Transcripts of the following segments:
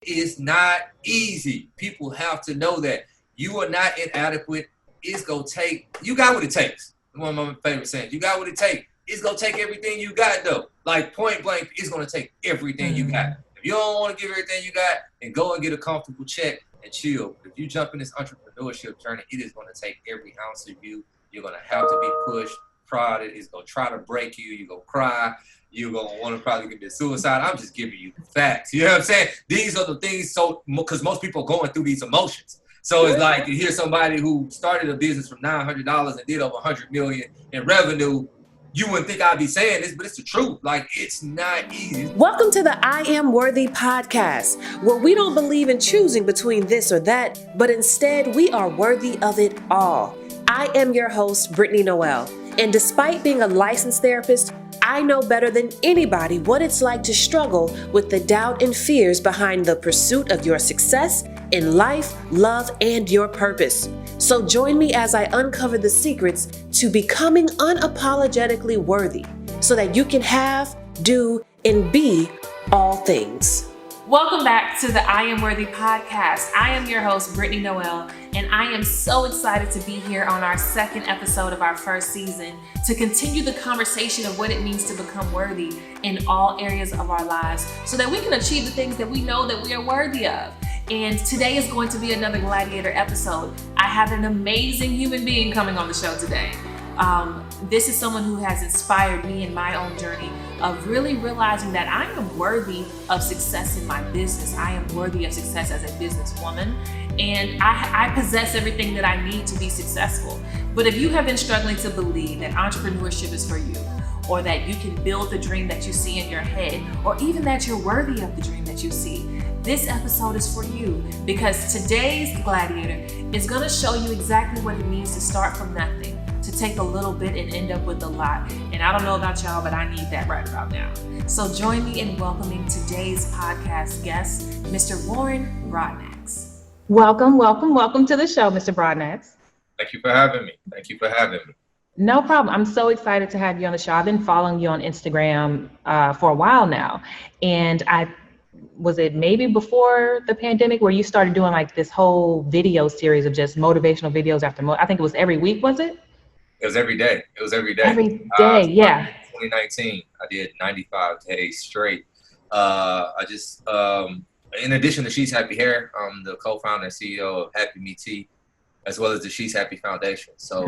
It's not easy. People have to know that you are not inadequate. It's going to take, you got what it takes. One of my favorite sayings, you got what it takes. It's going to take everything you got, though. Like point blank, it's going to take everything you got. If you don't want to give everything you got, then go and get a comfortable check and chill. If you jump in this entrepreneurship journey, it is going to take every ounce of you. You're going to have to be pushed, prodded. It's going to try to break you. You're going to cry. You're going to want to probably commit suicide. I'm just giving you the facts. You know what I'm saying? These are the things, so because most people are going through these emotions. So it's like you hear somebody who started a business from $900 and did over $100 million in revenue. You wouldn't think I'd be saying this, but it's the truth. Like, it's not easy. Welcome to the I Am Worthy podcast, where we don't believe in choosing between this or that, but instead we are worthy of it all. I am your host, Brittany Noel, and despite being a licensed therapist, I know better than anybody what it's like to struggle with the doubt and fears behind the pursuit of your success in life, love, and your purpose. So join me as I uncover the secrets to becoming unapologetically worthy so that you can have, do, and be all things. Welcome back to the I Am Worthy podcast. I am your host, Brittany Noel, and I am so excited to be here on our second episode of our first season to continue the conversation of what it means to become worthy in all areas of our lives so that we can achieve the things that we know that we are worthy of. And today is going to be another Gladiator episode. I have an amazing human being coming on the show today. This is someone who has inspired me in my own journey of really realizing that I am worthy of success in my business. I am worthy of success as a businesswoman, and I possess everything that I need to be successful. But if you have been struggling to believe that entrepreneurship is for you, or that you can build the dream that you see in your head, or even that you're worthy of the dream that you see, this episode is for you, because today's Gladiator is going to show you exactly what it means to start from nothing, to take a little bit and end up with a lot. And I don't know about y'all, but I need that right about now. So join me in welcoming today's podcast guest, Mr. Warren Broadnax. Welcome to the show, Mr. Broadnax. Thank you for having me. No problem. I'm so excited to have you on the show. I've been following you on Instagram for a while now. And was it maybe before the pandemic where you started doing like this whole video series of just motivational videos I think it was every week, was it? It was every day. Every day, yeah. 2019, I did 95 days straight. I just, in addition to She's Happy Hair, I'm the co-founder and CEO of Happy Me Tea, as well as the She's Happy Foundation. So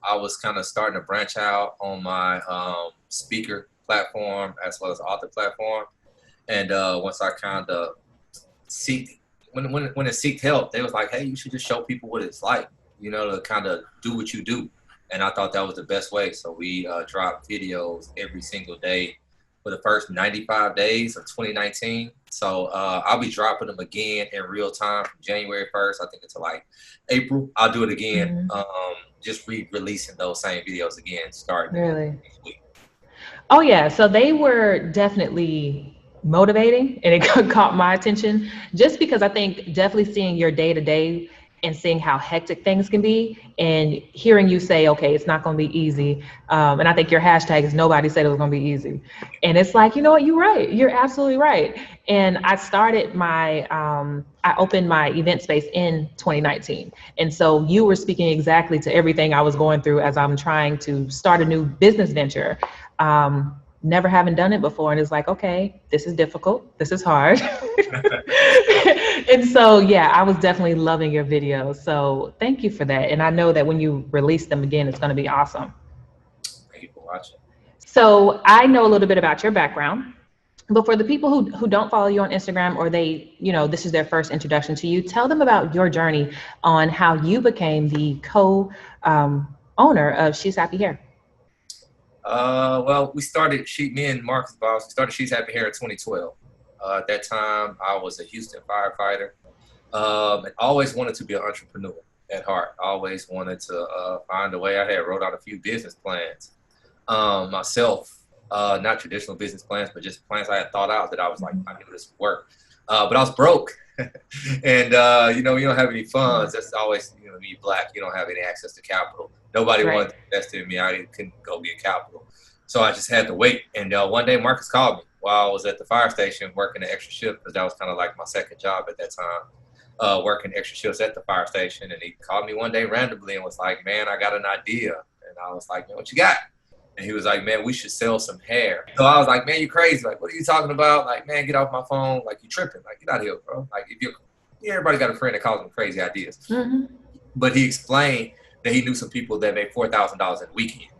I was kind of starting to branch out on my speaker platform as well as author platform. And once I kind of when it seeked help, they was like, hey, you should just show people what it's like, you know, to kind of do what you do. And I thought that was the best way. So we dropped videos every single day for the first 95 days of 2019. So I'll be dropping them again in real time from January 1st, I think, until like April. I'll do it again, just re-releasing those same videos again starting next week. Oh, yeah. So they were definitely motivating, and it caught my attention just because I think definitely seeing your day-to-day and seeing how hectic things can be and hearing you say, okay, it's not going to be easy. And I think your hashtag is nobody said it was going to be easy. And it's like, you know what, you're right. You're absolutely right. And I started I opened my event space in 2019. And so you were speaking exactly to everything I was going through as I'm trying to start a new business venture. Never having done it before. And it's like, okay, this is difficult. This is hard. And so, yeah, I was definitely loving your videos. So thank you for that. And I know that when you release them again, it's going to be awesome. Thank you for watching. So I know a little bit about your background, but for the people who don't follow you on Instagram, or they, you know, this is their first introduction to you, tell them about your journey on how you became the co-owner of She's Happy Hair. Well, me and Marcus Boss, we started She's Happy Hair in 2012. At that time, I was a Houston firefighter, and always wanted to be an entrepreneur at heart. Always wanted to find a way. I had wrote out a few business plans myself, not traditional business plans, but just plans I had thought out that I was like, I knew this would work. But I was broke, and you know, you don't have any funds. That's always, you know, you Black, you don't have any access to capital. Nobody wanted to invest in me. I couldn't go get capital. So I just had to wait. And one day Marcus called me while I was at the fire station working an extra shift, because that was kind of like my second job at that time, working extra shifts at the fire station. And he called me one day randomly and was like, man, I got an idea. And I was like, man, what you got? And he was like, man, we should sell some hair. So I was like, man, you crazy. Like, what are you talking about? Like, man, get off my phone. Like, you tripping. Like, get out of here, bro. Like, everybody got a friend that calls them crazy ideas. Mm-hmm. But he explained that he knew some people that made $4,000 in a weekend.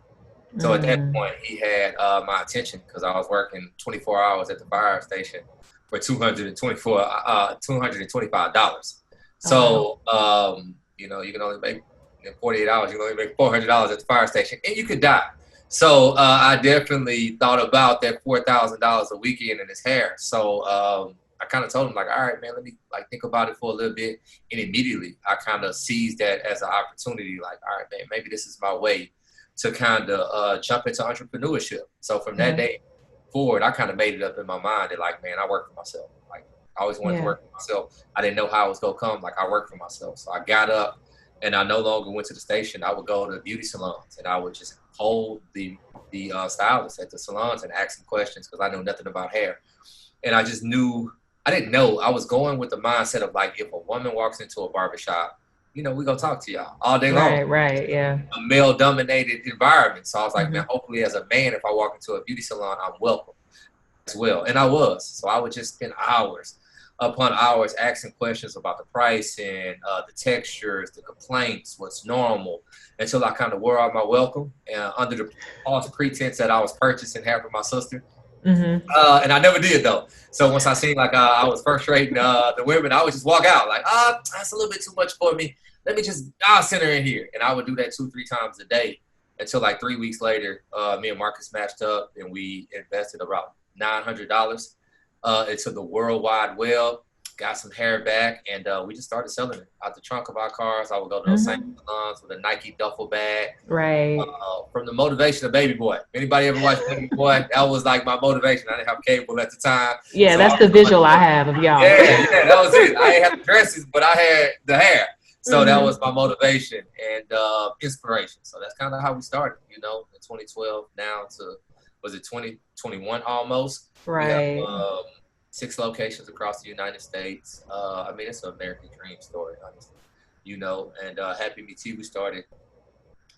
So at that point, he had my attention, because I was working 24 hours at the fire station for $225. So, you know, you can only make, in 48 hours, you can only make $400 at the fire station, and you could die. So I definitely thought about that $4,000 a weekend in his hair. So I kind of told him, like, all right, man, let me like think about it for a little bit. And immediately I kind of seized that as an opportunity. Like, all right, man, maybe this is my way to kind of jump into entrepreneurship. So from that day forward, I kind of made it up in my mind that, like, man, I work for myself. Like, I always wanted to work for myself. I didn't know how it was going to come. Like, I work for myself. So I got up, and I no longer went to the station. I would go to beauty salons, and I would just hold the stylists at the salons and ask them questions, because I knew nothing about hair. And I just knew, I didn't know. I was going with the mindset of, like, if a woman walks into a barbershop, you know, we gonna talk to y'all all day long. Right, yeah. A male-dominated environment. So I was like, man, hopefully as a man, if I walk into a beauty salon, I'm welcome as well. And I was. So I would just spend hours upon hours asking questions about the price and the textures, the complaints, what's normal, until I kind of wore out my welcome, under the false pretense that I was purchasing hair for my sister. And I never did, though. So once I seen, like, I was frustrating the women, I would just walk out like, that's a little bit too much for me. I'll send her in here. And I would do that 2-3 times a day until, like, 3 weeks later, me and Marcus matched up, and we invested about $900 into the World Wide Web, got some hair back, and we just started selling it out the trunk of our cars. I would go to those same salons with a Nike duffel bag. Right. From the motivation of Baby Boy. Anybody ever watched Baby Boy? That was like my motivation. I didn't have cable at the time. Yeah, so that's the visual I have of y'all. Yeah, that was it. I didn't have the dresses, but I had the hair. So that was my motivation and inspiration. So that's kind of how we started, you know, in 2012 now to, was it 2021 almost? Right. We have 6 locations across the United States. I mean, it's an American dream story, honestly, you know, and Happy Me Tea, we started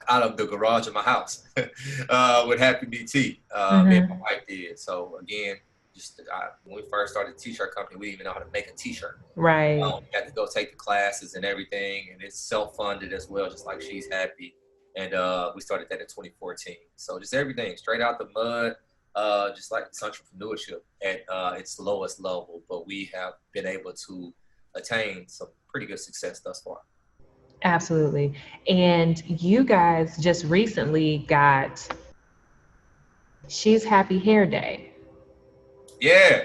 out of the garage of my house with Happy Me Tea. Me and my wife did. So again, when we first started the t-shirt company, we didn't even know how to make a t-shirt. Right. We had to go take the classes and everything, and it's self-funded as well, just like She's Happy. And we started that in 2014. So just everything straight out the mud, just like it's entrepreneurship at its lowest level. But we have been able to attain some pretty good success thus far. Absolutely. And you guys just recently got She's Happy Hair Day. Yeah.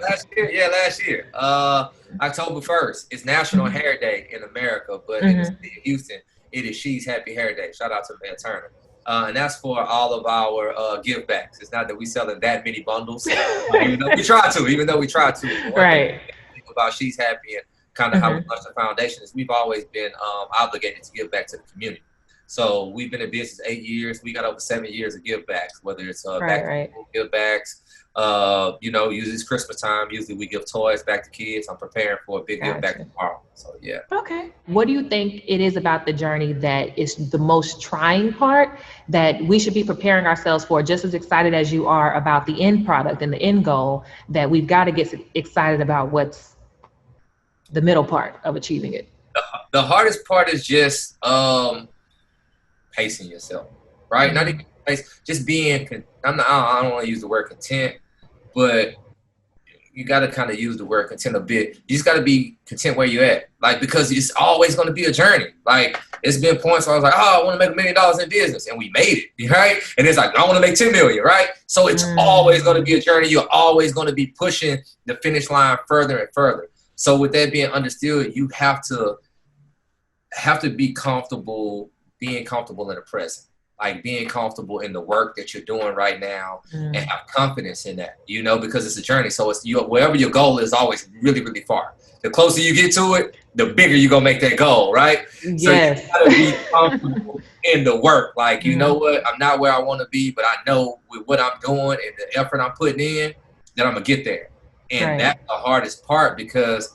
Last year. October 1st. It's National Hair Day in America, but in the city of Houston, it is She's Happy Hair Day. Shout out to Mayor Turner. And that's for all of our give backs. It's not that we selling that many bundles, even though we try to. Right. Think about She's Happy and kind of how we launched the foundation is we've always been obligated to give back to the community. So we've been in business 8 years. We got over 7 years of give backs, whether it's back to school give backs. You know, usually it's Christmas time. Usually we give toys back to kids. I'm preparing for a big give back tomorrow. So yeah. Okay. What do you think it is about the journey that is the most trying part that we should be preparing ourselves for, just as excited as you are about the end product and the end goal, that we've got to get excited about what's the middle part of achieving it? The hardest part is just pacing yourself, right? Not even pace, just being, I don't want to use the word content, but you got to kind of use the word content a bit. You just got to be content where you're at, like, because it's always going to be a journey. Like, it's been points where I was like, I want to make $1 million in business, and we made it, right? And it's like, I want to make 10 million, right? So it's always going to be a journey. You're always going to be pushing the finish line further and further. So with that being understood, you have to be comfortable being comfortable in the present, like being comfortable in the work that you're doing right now and have confidence in that, you know, because it's a journey. So it's wherever your goal is always really, really far. The closer you get to it, the bigger you're gonna make that goal, right? So you Yes. gotta be comfortable in the work. Like, you know what, I'm not where I want to be, but I know with what I'm doing and the effort I'm putting in that I'm gonna get there. And Right. that's the hardest part, because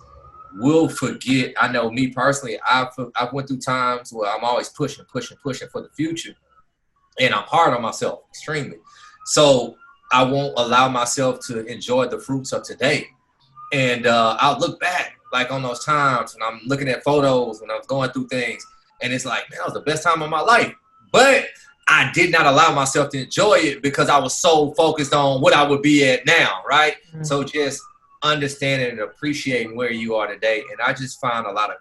we'll forget. I know me personally, I've went through times where I'm always pushing for the future, and I'm hard on myself extremely. So I won't allow myself to enjoy the fruits of today. And I'll look back like on those times when I'm looking at photos when I was going through things, and it's like, man, that was the best time of my life. But I did not allow myself to enjoy it because I was so focused on what I would be at now, right? So just understanding and appreciating where you are today. And I just find a lot of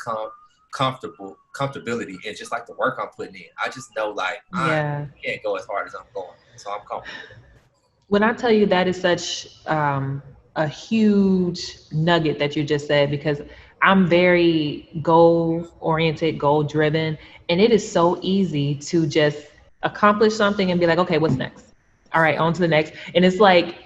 comfortability in just like the work I'm putting in. I just know like I can't go as hard as I'm going. So I'm comfortable. When I tell you that is such a huge nugget that you just said, because I'm very goal oriented, goal driven, and it is so easy to just accomplish something and be like, okay, what's next? All right, on to the next. And it's like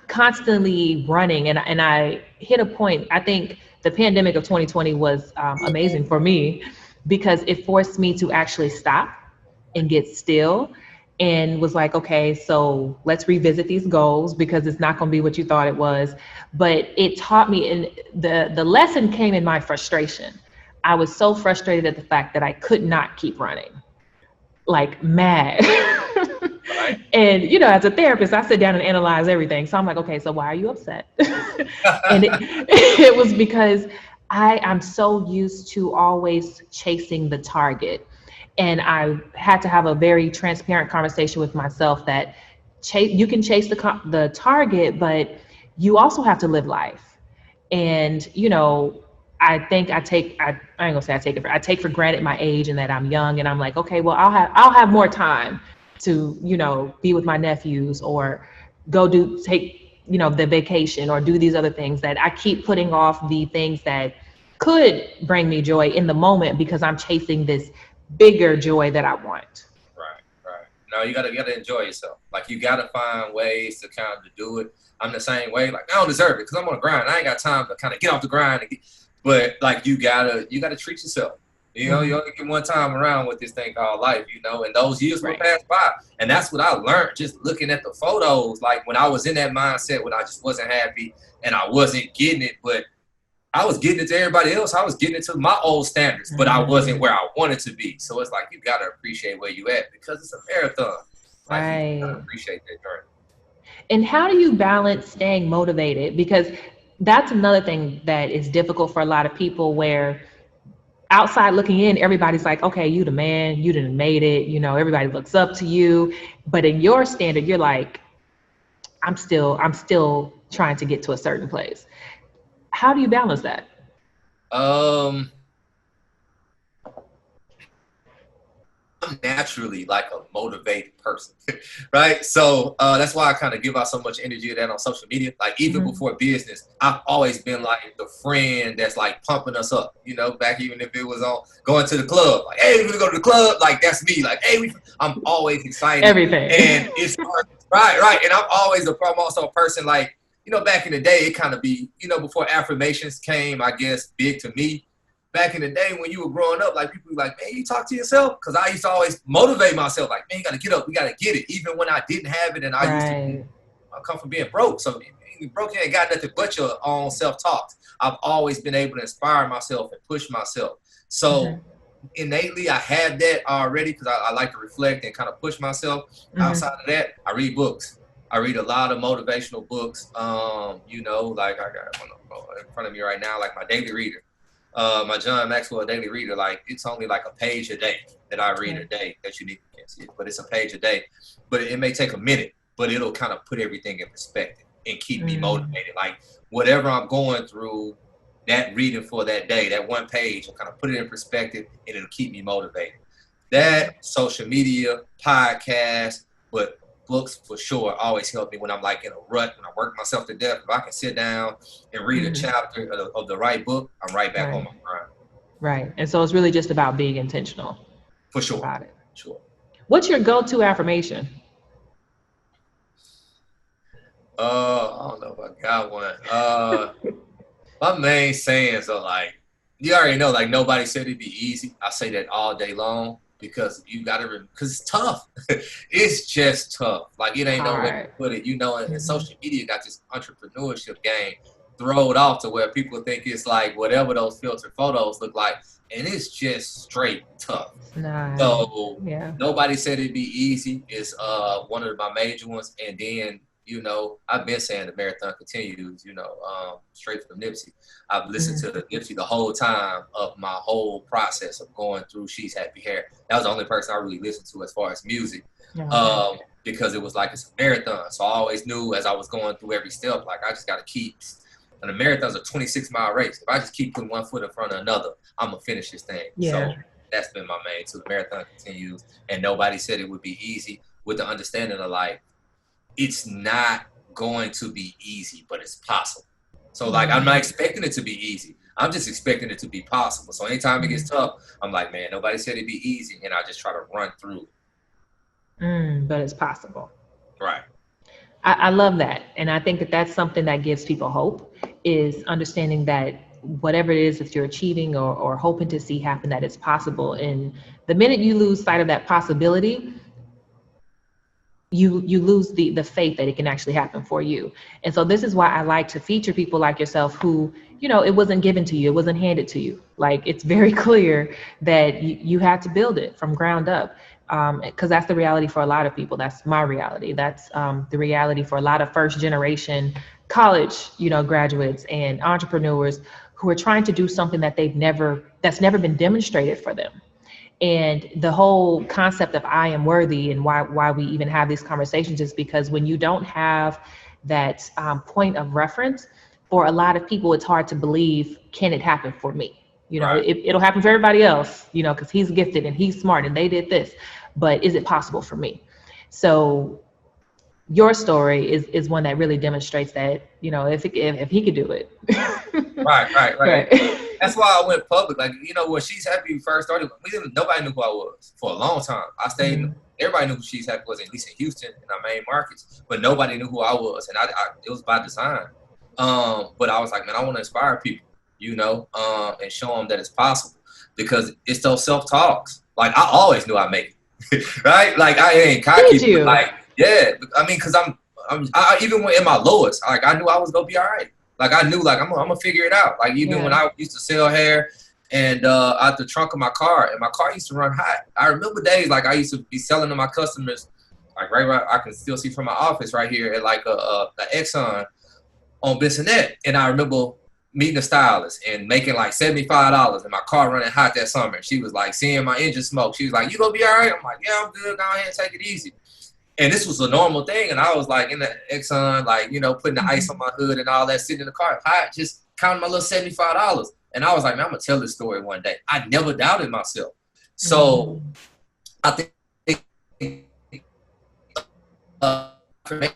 constantly running. And I hit a point. I think the pandemic of 2020 was amazing for me because it forced me to actually stop and get still, and was like, okay, so let's revisit these goals because it's not going to be what you thought it was. But it taught me, and the lesson came in my frustration. I was so frustrated at the fact that I could not keep running, like mad. Right. And, you know, as a therapist, I sit down and analyze everything. So I'm like, okay, so why are you upset? And it was because I'm so used to always chasing the target. And I had to have a very transparent conversation with myself that you can chase the target, but you also have to live life. And, you know, I think I ain't gonna say I take for granted my age and that I'm young, and I'm like, okay, well, I'll have more time to, you know, be with my nephews or take, you know, the vacation or do these other things that I keep putting off, the things that could bring me joy in the moment because I'm chasing this bigger joy that I want. Right. No, you gotta enjoy yourself. Like, you gotta find ways to kind of do it. I'm the same way. Like, I don't deserve it because I'm on a grind. I ain't got time to kind of get off the grind. But like, you gotta treat yourself. You know, you only get one time around with this thing called life, you know, and those years will pass by. And that's what I learned just looking at the photos. Like, when I was in that mindset, when I just wasn't happy and I wasn't getting it, but I was getting it to everybody else. I was getting it to my old standards, but I wasn't where I wanted to be. So it's like, you got to appreciate where you at because it's a marathon. Like, you got to appreciate that journey. And how do you balance staying motivated? Because that's another thing that is difficult for a lot of people, where outside looking in, everybody's like, okay, you the man, you done made it, you know, everybody looks up to you. But in your standard, you're like, I'm still trying to get to a certain place. How do you balance that? I'm naturally like a motivated person, right? So that's why I kind of give out so much energy to that on social media. Like, even before business, I've always been like the friend that's like pumping us up, you know, back even if it was on going to the club, like, hey, we're gonna go to the club. Like, that's me. Like, hey, I'm always excited. Everything. And it's right. And I'm always also a person like, you know, back in the day, it kind of be, you know, before affirmations came, I guess, big to me. Back in the day when you were growing up, like, people were like, man, you talk to yourself? Because I used to always motivate myself, like, man, you got to get up, we got to get it. Even when I didn't have it, and I come from being broke. So broke, you ain't got nothing but your own self-talk. I've always been able to inspire myself and push myself. So innately, I had that already because I like to reflect and kind of push myself. Outside of that, I read books. I read a lot of motivational books. You know, like I got one in front of me right now, like my daily reader. My John Maxwell daily reader, like, it's only like a page a day that I read a day. That you can't see it, but it's a page a day. But it may take a minute, but it'll kind of put everything in perspective and keep me motivated. Like, whatever I'm going through, that reading for that day, that one page will kind of put it in perspective, and it'll keep me motivated. That, social media, podcast, but books for sure always help me when I'm like in a rut, when I work myself to death. If I can sit down and read a chapter of the right book, I'm right back on my grind. Right. And so it's really just about being intentional. For sure. About it. Sure. What's your go-to affirmation? I don't know if I got one. My main sayings are like, you already know, like nobody said it'd be easy. I say that all day long because you gotta, because it's tough. It's just tough. Like it It's ain't no way to hard. put it. You know, and Mhm. social media got this entrepreneurship game throwed off to where people think it's like whatever those filtered photos look like, and it's just straight tough. It's not. So Yeah. nobody said it'd be easy. It's one of my major ones, and then I've been saying the marathon continues. Straight from Nipsey. I've listened to Mhm. the Nipsey the whole time of my whole process of going through She's Happy Hair. That was the only person I really listened to as far as music, Okay. because it was like it's a marathon. So I always knew as I was going through every step, like I just got to keep. And the marathon's a 26-mile race. If I just keep putting one foot in front of another, I'm gonna finish this thing. Yeah. So that's been my main. So the marathon continues, and nobody said it would be easy. With the understanding of like, it's not going to be easy, but it's possible. So like, I'm not expecting it to be easy. I'm just expecting it to be possible. So anytime it gets tough, I'm like, man, nobody said it'd be easy, and I just try to run through it. But it's possible. Right. I love that. And I think that that's something that gives people hope, is understanding that whatever it is that you're achieving or hoping to see happen, that it's possible. And the minute you lose sight of that possibility, you lose the faith that it can actually happen for you. And so this is why I like to feature people like yourself who, it wasn't given to you, it wasn't handed to you. Like, it's very clear that you had to build it from ground up. Because that's the reality for a lot of people. That's my reality. That's the reality for a lot of first generation college, graduates and entrepreneurs who are trying to do something that that's never been demonstrated for them. And the whole concept of I am worthy, and why we even have these conversations, is because when you don't have that point of reference, for a lot of people, it's hard to believe, can it happen for me? Right. It'll happen for everybody else, because he's gifted and he's smart and they did this, but is it possible for me? So your story is one that really demonstrates that, if he could do it. Right. Right. That's why I went public. Like, when She's Happy first started, nobody knew who I was for a long time. I stayed, everybody knew who She's Happy was, at least in Houston, in our main markets, but nobody knew who I was. And it was by design. But I was like, man, I want to inspire people, and show them that it's possible, because it's those self-talks. Like, I always knew I'd make it, right? Like, I ain't cocky, Did you? like, yeah, I mean, because I even in my lowest, like, I knew I was going to be all right. Like, I knew, like, I'm gonna figure it out. Like, even when I used to sell hair and out the trunk of my car, and my car used to run hot. I remember days like I used to be selling to my customers, like right, I can still see from my office right here at like a Exxon on Bissonnette. And I remember meeting a stylist and making like $75, and my car running hot that summer. She was like seeing my engine smoke. She was like, "You gonna be all right?" I'm like, "Yeah, I'm good. Go ahead and take it easy." And this was a normal thing. And I was like in the Exxon, like, putting the ice on my hood and all that, sitting in the car, hot, just counting my little $75. And I was like, man, I'm going to tell this story one day. I never doubted myself. So I think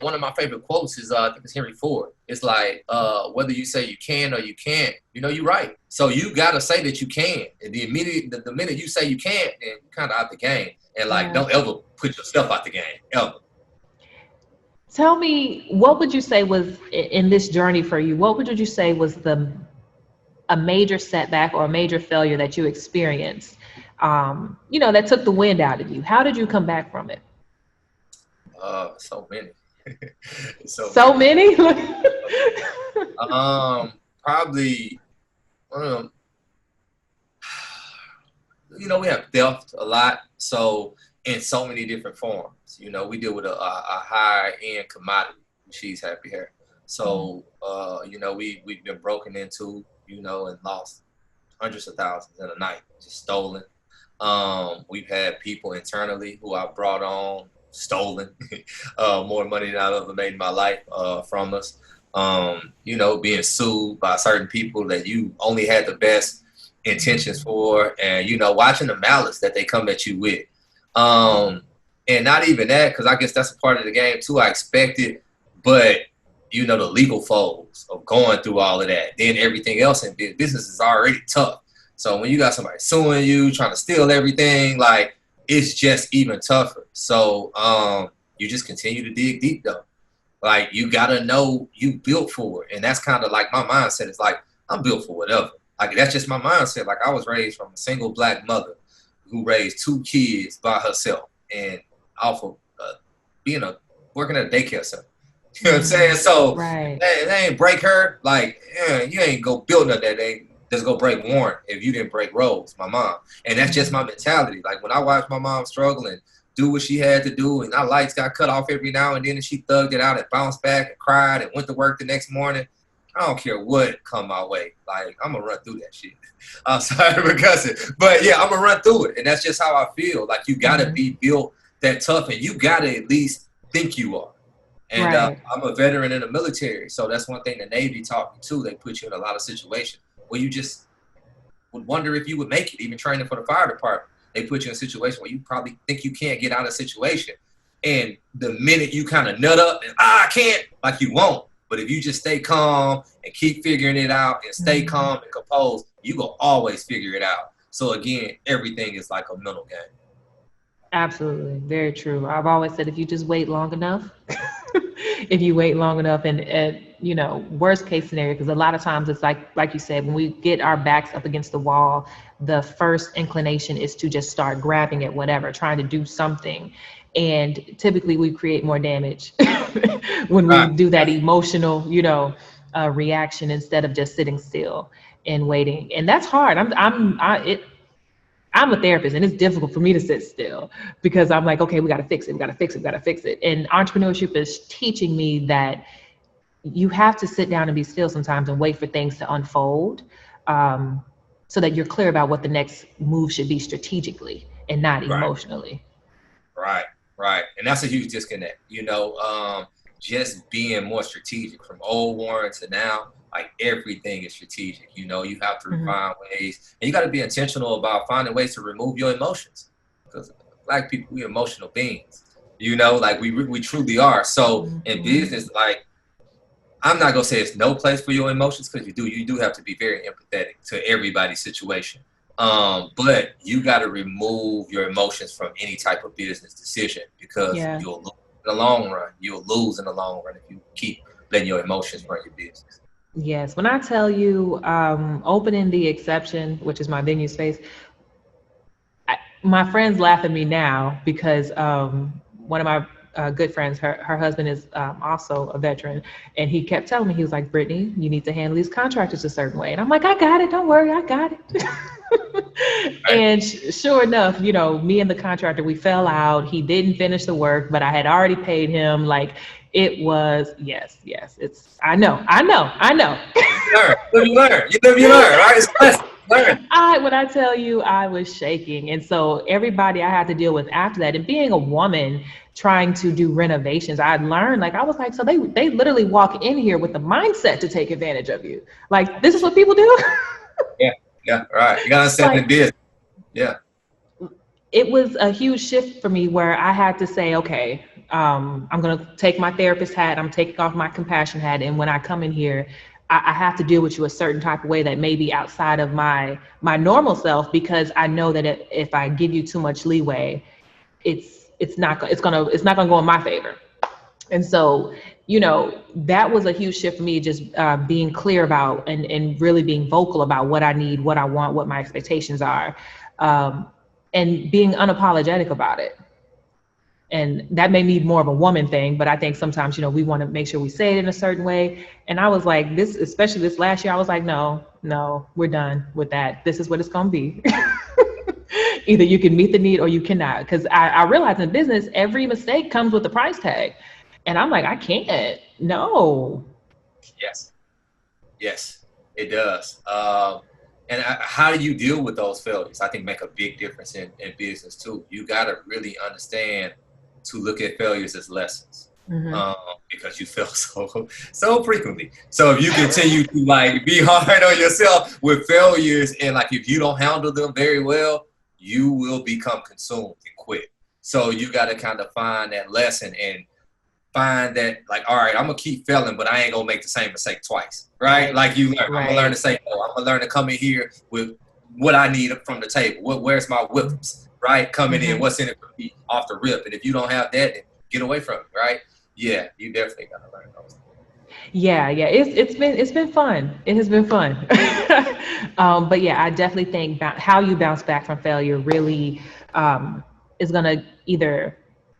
one of my favorite quotes is, I think it's Henry Ford. It's like, whether you say you can or you can't, you're right. So you got to say that you can. And the minute you say you can't, then you're kind of out the game. And like, don't ever put yourself out the game, ever. Tell me, what would you say was in this journey for you? What would you say was a major setback or a major failure that you experienced, that took the wind out of you? How did you come back from it? So many. so many? Probably, we have theft a lot. So in so many different forms, we deal with a high end commodity. She's Happy Hair. So, we've been broken into, and lost hundreds of thousands in a night, just stolen. We've had people internally who I brought on, stolen more money than I've ever made in my life from us. Being sued by certain people that you only had the best intentions for, and watching the malice that they come at you with, and not even that, because I guess that's a part of the game too. I expected, but the legal foes of going through all of that, then everything else in business is already tough. So when you got somebody suing you, trying to steal everything, like, it's just even tougher. So you just continue to dig deep though. Like, you gotta know you built for it, and that's kind of like my mindset. It's like, I'm built for whatever. Like, that's just my mindset. Like, I was raised from a single black mother who raised 2 kids by herself and off of working at a daycare center. You know what I'm saying? So Right. they ain't break her. Like, you ain't go build nothing that ain't just go break Warren if you didn't break Rose, my mom. And that's just my mentality. Like, when I watched my mom struggle and do what she had to do, and our lights got cut off every now and then, and she thugged it out and bounced back and cried and went to work the next morning. I don't care what come my way. Like, I'm gonna run through that shit. I'm sorry for cussing, but yeah, I'm gonna run through it, and that's just how I feel. Like, you gotta be built that tough, and you gotta at least think you are. And Right. I'm a veteran in the military, so that's one thing the Navy taught me too. They put you in a lot of situations where you just would wonder if you would make it. Even training for the fire department, they put you in a situation where you probably think you can't get out of a situation, and the minute you kind of nut up and I can't, like, you won't. But if you just stay calm and keep figuring it out and stay calm and composed, you gonna always figure it out. So again, everything is like a mental game. Absolutely. Very true. I've always said if you just wait long enough, if you wait long enough and you know, worst case scenario, because a lot of times it's like you said, when we get our backs up against the wall, the first inclination is to just start grabbing at whatever, trying to do something. And typically we create more damage when we do that emotional, reaction instead of just sitting still and waiting. And that's hard. I'm a therapist, and it's difficult for me to sit still because I'm like, okay, we got to fix it. We got to fix it. We got to fix it. And entrepreneurship is teaching me that you have to sit down and be still sometimes and wait for things to unfold, so that you're clear about what the next move should be strategically and not emotionally. Right. And that's a huge disconnect. Just being more strategic from old Warren to now. Like, everything is strategic. You have to refine ways, and you got to be intentional about finding ways to remove your emotions, because Black people, we emotional beings. Like, we truly are. So in business, like, I'm not gonna say it's no place for your emotions, because you do have to be very empathetic to everybody's situation. But you got to remove your emotions from any type of business decision, because you'll lose in the long run. You'll lose in the long run if you keep letting your emotions run your business. Yes. When I tell you, opening the exception, which is my venue space, my friends laugh at me now because one of my good friends, her husband is also a veteran, and he kept telling me, he was like, Brittany, you need to handle these contractors a certain way. And I'm like, I got it. Don't worry. I got it. And sure enough, me and the contractor, we fell out. He didn't finish the work, but I had already paid him. Like, it was, yes. I know. You learn, right? It's a lesson. Learn. When I tell you, I was shaking. And so everybody I had to deal with after that, and being a woman trying to do renovations, I learned, I was like, so they literally walk in here with the mindset to take advantage of you. Like, this is what people do? Yeah, right. You gotta understand the business. Yeah. It was a huge shift for me where I had to say, okay, I'm going to take my therapist hat, I'm taking off my compassion hat, and when I come in here, I have to deal with you a certain type of way that may be outside of my normal self, because I know that if I give you too much leeway, it's not gonna go in my favor. And so, that was a huge shift for me, just being clear about and really being vocal about what I need, what I want, what my expectations are, and being unapologetic about it. And that may be more of a woman thing, but I think sometimes, we want to make sure we say it in a certain way. And I was like, especially this last year, I was like, no, we're done with that. This is what it's going to be. Either you can meet the need or you cannot. Because I realize in business, every mistake comes with a price tag. And I'm like, I can't. No. Yes, it does. And how do you deal with those failures? I think make a big difference in business too. You got to really understand to look at failures as lessons, because you fail so frequently. So if you continue to be hard on yourself with failures, and if you don't handle them very well, you will become consumed and quit. So you got to kind of find that lesson and find that, all right, I'm gonna keep failing, but I ain't gonna make the same mistake twice, right? You learn. I'm gonna learn to say no. I'm gonna learn to come in here with what I need from the table. Where's my whips, right? Coming in, what's in it for me off the rip? And if you don't have that, then get away from it, right? Yeah, you definitely gotta learn those things. Yeah. It's been fun. It has been fun. But yeah, I definitely think how you bounce back from failure really is going to either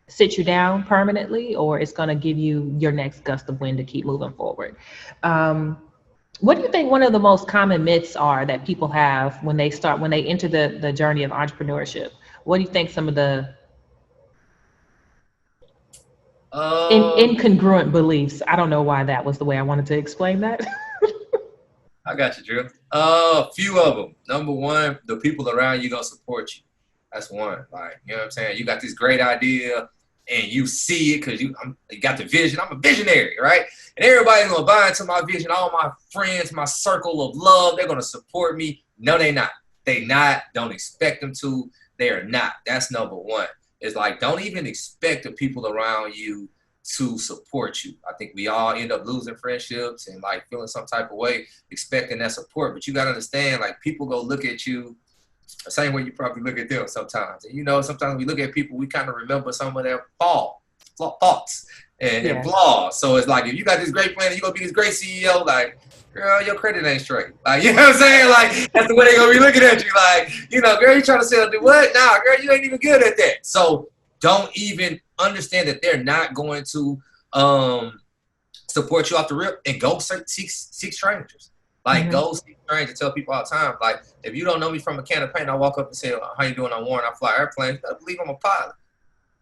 sit you down permanently, or it's going to give you your next gust of wind to keep moving forward. What do you think one of the most common myths are that people have when they enter the journey of entrepreneurship? What do you think some of the incongruent beliefs? I don't know why that was the way I wanted to explain that. I got you, Drew. A few of them. Number one, the people around you gonna support you. That's one. Like, you know what I'm saying? You got this great idea and you see it because you got the vision. I'm a visionary, right? And everybody's gonna buy into my vision. All my friends, my circle of love, they're gonna support me. No, they not. They not. Don't expect them to. They are not. That's number one. It's like, don't even expect the people around you to support you. I think we all end up losing friendships and like feeling some type of way, expecting that support. But you got to understand, like, people go look at you the same way you probably look at them sometimes. And, you know, sometimes we look at people, we kind of remember some of their thoughts and flaws. So it's like, if you got this great plan and you're going to be this great CEO, like, girl, your credit ain't straight. Like, you know what I'm saying? Like, that's the way they're going to be looking at you. Like, you know, girl, you trying to sell the what? Nah, girl, you ain't even good at that. So don't even understand that they're not going to support you off the rip, and go seek strangers. Like, go seek strangers. Tell people all the time, like, if you don't know me from a can of paint, I walk up and say, how you doing? I'm Warren. I fly airplanes. You better believe I'm a pilot.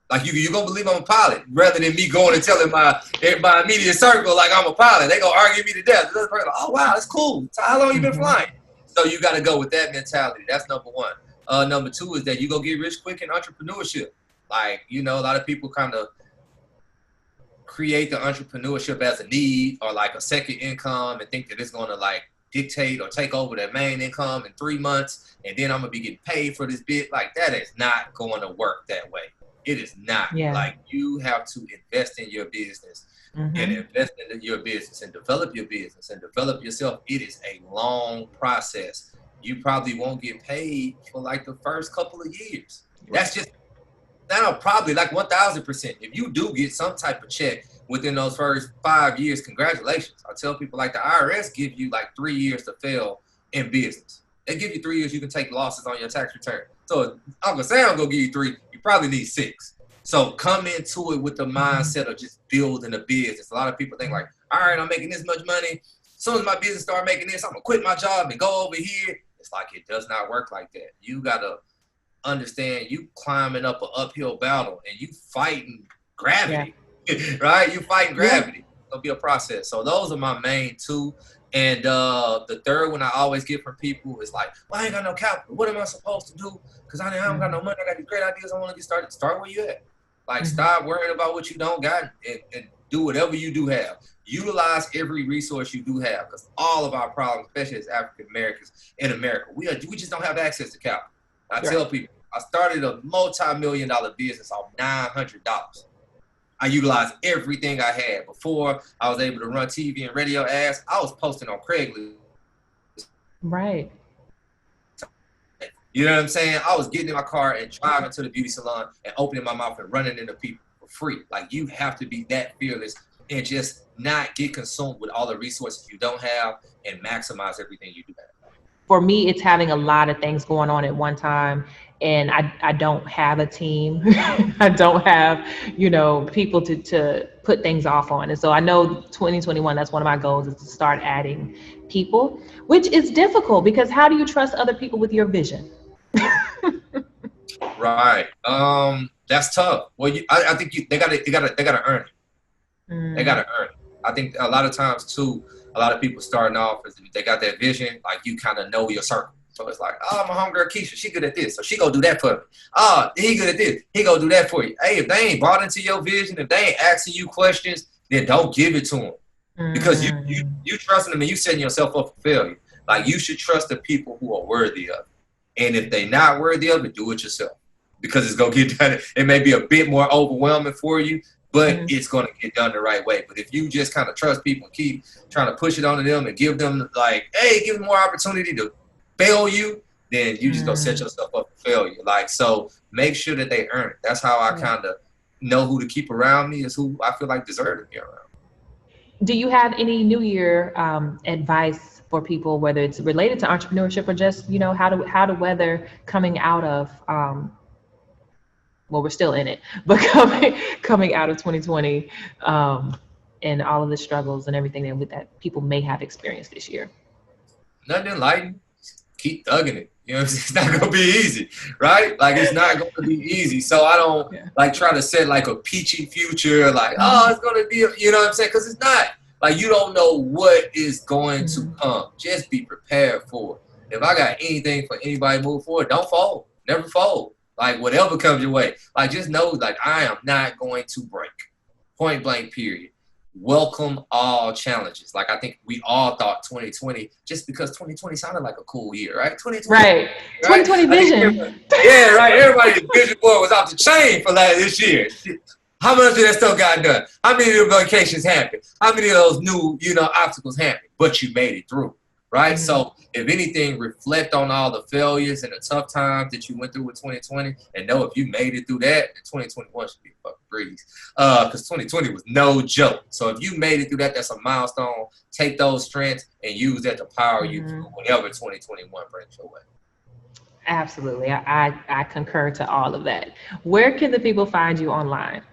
Like, you're going to believe I'm a pilot rather than me going and telling my immediate circle, like, I'm a pilot. They going to argue me to death. The other person, like, oh, wow, that's cool. So how long you been flying? So you got to go with that mentality. That's number one. Number two is that you go get rich quick in entrepreneurship. Like, you know, a lot of people kind of create the entrepreneurship as a need or like a second income and think that it's going to like dictate or take over their main income in 3 months. And then I'm going to be getting paid for this bit. Like, that is not going to work that way. It is not. Like, you have to invest in your business and invest in your business and develop your business and develop yourself. It is a long process. You probably won't get paid for like the first couple of years. That's just, that'll probably like 1,000%. If you do get some type of check within those first 5 years, congratulations. I tell people, like, the IRS give you like 3 years to fail in business. They give you 3 years, you can take losses on your tax return. So if Uncle Sam gonna give you 3, you probably need 6. So come into it with the mindset of just building a business. A lot of people think like, all right, I'm making this much money. As soon as my business start making this, I'm gonna quit my job and go over here. It's like, it does not work like that. You gotta understand, you climbing up an uphill battle and you fighting gravity, right? You fighting gravity. It'll be a process. So those are my main two. And the third one I always get from people is like, well, I ain't got no capital. What am I supposed to do? Because I don't got no money. I got these great ideas. I want to get started. Start where you at. Like, stop worrying about what you don't got and do whatever you do have. Utilize every resource you do have, because all of our problems, especially as African Americans in America, we just don't have access to capital. I tell people, I started a multi-million-dollar business off $900. I utilized everything I had. Before I was able to run TV and radio ads, I was posting on Craigslist. Right. You know what I'm saying? I was getting in my car and driving to the beauty salon and opening my mouth and running into people for free. Like, you have to be that fearless and just not get consumed with all the resources you don't have and maximize everything you do have. For me, it's having a lot of things going on at one time. And I don't have a team. I don't have, people to put things off on. And so I know 2021, that's one of my goals, is to start adding people, which is difficult because how do you trust other people with your vision? Right. That's tough. Well, I think they gotta earn it. They gotta earn it. I think a lot of times too, a lot of people starting off, they got that vision, like, you kind of know your circle. So it's like, oh, my homegirl Keisha, she good at this, so she go do that for me. Oh, he good at this, he go do that for you. Hey, if they ain't bought into your vision, if they ain't asking you questions, then don't give it to them. Because you trusting them and you setting yourself up for failure. Like, you should trust the people who are worthy of it. And if they not worthy of it, do it yourself. Because it's going to get done. It may be a bit more overwhelming for you, but it's going to get done the right way. But if you just kind of trust people and keep trying to push it onto them and give them, like, hey, give them more opportunity to fail you, then you just gonna set yourself up for failure. Like, so make sure that they earn it. That's how I kind of know who to keep around me, is who I feel like deserve to be around. Do you have any New Year advice for people, whether it's related to entrepreneurship or just, how to weather coming out of, well, we're still in it, but coming out of 2020, and all of the struggles and everything that people may have experienced this year. Nothing enlightening. Keep thugging it. You know, it's not gonna be easy, right? Like it's not gonna be easy. So I don't like try to set like a peachy future, like it's gonna be, you know what I'm saying? Because it's not. Like you don't know what is going to come. Just be prepared for it. If I got anything for anybody move forward, don't fold. Never fold. Like whatever comes your way. Like just know, like I am not going to break. Point blank. Period. Welcome all challenges. Like I think we all thought 2020, just because 2020 sounded like a cool year, right? 2020, right? 2020 vision. Yeah, right. Everybody's vision board was off the chain for this year. How much of that stuff got done? How many of the vacations happened? How many of those new, obstacles happened? But you made it through, right? So if anything, reflect on all the failures and the tough times that you went through with 2020 and know if you made it through that, then 2021 should be a fucking breeze. Because 2020 was no joke. So if you made it through that, that's a milestone. Take those strengths and use that to power you through whatever 2021 brings your way. Absolutely. I concur to all of that. Where can the people find you online?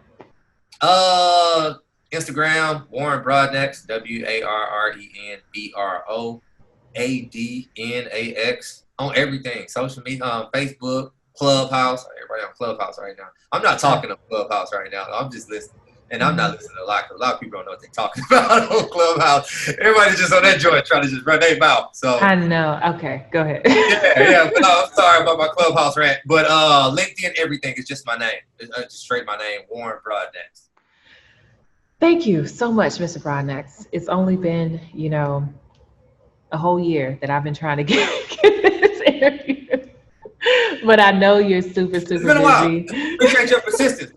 Instagram, Warren Broadnax, WarrenBroadnax, on everything, social media, Facebook, Clubhouse. Everybody on Clubhouse right now. I'm not talking on Clubhouse right now. I'm just listening. And I'm not listening a lot because a lot of people don't know what they're talking about on Clubhouse. Everybody's just on that joint trying to just run their mouth. So I know. Okay, go ahead. yeah. But, I'm sorry about my Clubhouse rant. But LinkedIn, everything is just my name. It's just straight my name, Warren Broadnax. Thank you so much, Mr. Broadnax. It's only been, a whole year that I've been trying to get this interview. But I know you're super, super busy. It's been a while. Appreciate your persistence.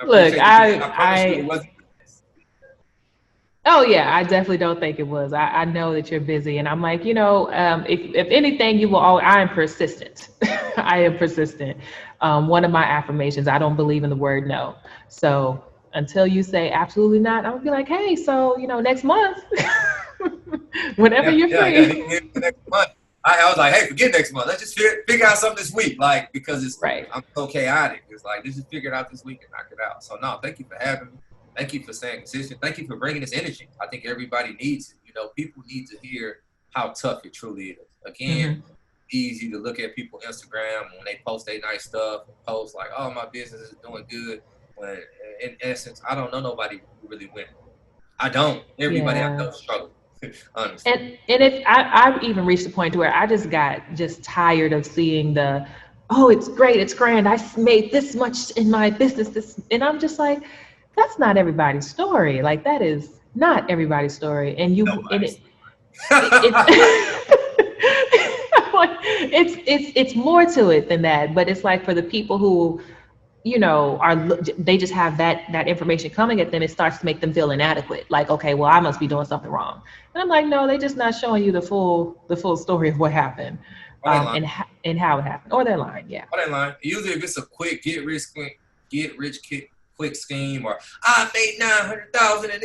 Look, oh yeah, I definitely don't think it was. I know that you're busy, and I'm like, if anything, I am persistent. I am persistent. One of my affirmations, I don't believe in the word no. So until you say absolutely not, I'll be like, hey, so next month, whenever you're free. Next month. I was like, hey, forget next month. Let's just figure out something this week, like because it's I'm so chaotic. It's like let's just figure it out this week and knock it out. So no, thank you for having me. Thank you for staying consistent. Thank you for bringing this energy. I think everybody needs it. People need to hear how tough it truly is. Again, easy to look at people Instagram when they post their nice stuff and post like, oh, my business is doing good. When in essence, I don't know nobody who really win. I don't. Everybody I know struggle. Honestly. And if I've even reached the point to where I just got tired of seeing it's great, it's grand, I made this much in my business, and I'm just like, that's not everybody's story. Like that is not everybody's story. And it's more to it than that. But it's like for the people who, they just have that information coming at them, it starts to make them feel inadequate. Like, okay, well, I must be doing something wrong. And I'm like, no, they're just not showing you the full story of what happened, and how it happened. Or they're lying, yeah. Or they're lying. Usually, if it's a quick get rich quick scheme, or I made $900,000 and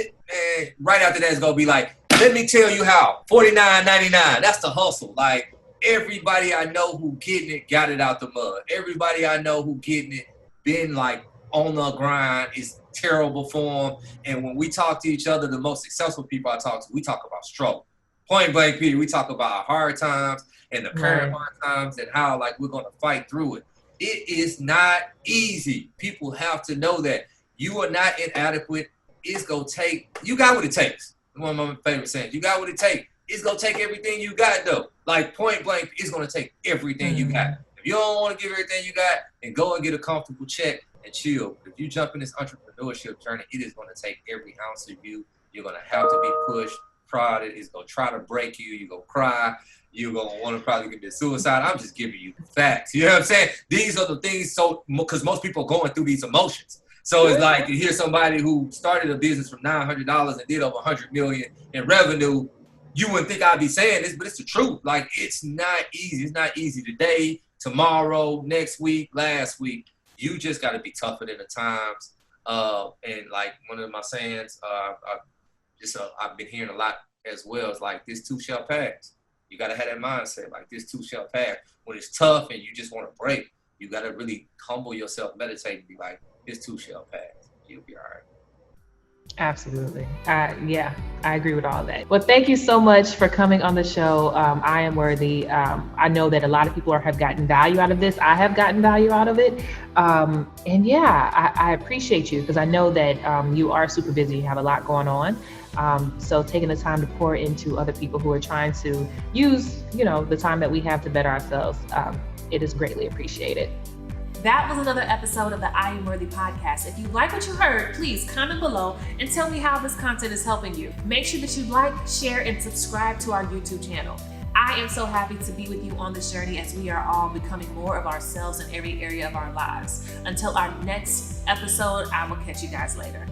right after that it's gonna be like, let me tell you how, $49.99. That's the hustle. Like everybody I know who getting it got it out the mud. Everybody I know who getting it been like on the grind is terrible for them. And when we talk to each other, the most successful people I talk to, we talk about struggle. Point blank, Peter, we talk about our hard times and the current hard times and how like we're gonna fight through it. It is not easy. People have to know that you are not inadequate. It's gonna take, you got what it takes. One of my favorite sayings, you got what it takes. It's gonna take everything you got though. Like point blank, it's gonna take everything you got. If you don't wanna give everything you got, then go and get a comfortable check and chill. But if you jump in this entrepreneurship journey, it is gonna take every ounce of you. You're gonna have to be pushed, prodded. It's gonna try to break you. You're gonna cry. You're going to want to probably commit suicide. I'm just giving you the facts. You know what I'm saying? These are the things, so because most people are going through these emotions. So it's like to hear somebody who started a business from $900 and did over $100 million in revenue, you wouldn't think I'd be saying this, but it's the truth. Like, it's not easy. It's not easy today, tomorrow, next week, last week. You just got to be tougher than the times. And like one of my sayings, I've been hearing a lot as well. It's like, this too shall pass. You got to have that mindset, like, this too shall pass. When it's tough and you just want to break, you got to really humble yourself, meditate, and be like, this too shall pass. You'll be all right. Absolutely. Yeah, I agree with all that. Well, thank you so much for coming on the show. I Am Worthy. I know that a lot of people have gotten value out of this. I have gotten value out of it. And yeah, I appreciate you, because I know that you are super busy. You have a lot going on. So taking the time to pour into other people who are trying to use, the time that we have to better ourselves, it is greatly appreciated. That was another episode of the I Am Worthy podcast. If you like what you heard, please comment below and tell me how this content is helping you. Make sure that you like, share, and subscribe to our YouTube channel. I am so happy to be with you on this journey as we are all becoming more of ourselves in every area of our lives. Until our next episode, I will catch you guys later.